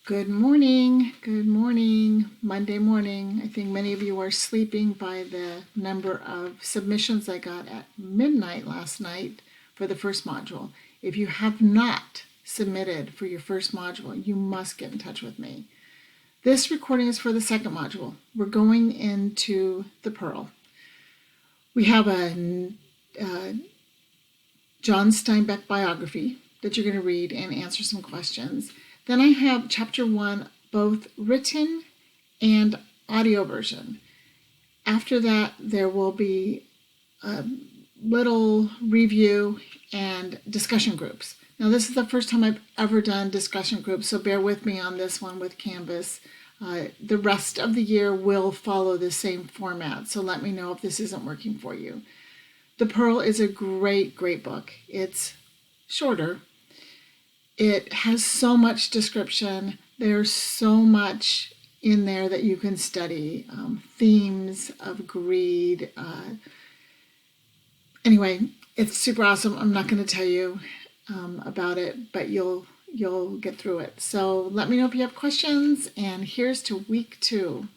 Good morning. Good morning. Monday morning. I think many of you are sleeping by the number of submissions I got at midnight last night for the first module. If you have not submitted for your first module, you must get in touch with me. This recording is for the second module. We're going into the Pearl. We have a John Steinbeck biography that you're going to read and answer some questions. Then I have chapter 1, both written and audio version. After that, there will be a little review and discussion groups. Now, this is the first time I've ever done discussion groups, so bear with me on this one with Canvas. The rest of the year will follow the same format, so let me know if this isn't working for you. The Pearl is a great, great book. It's shorter. It has so much description. There's so much in there that you can study. Themes of greed. Anyway, it's super awesome. I'm not going to tell you about it, but you'll get through it. So let me know if you have questions. And here's to week 2.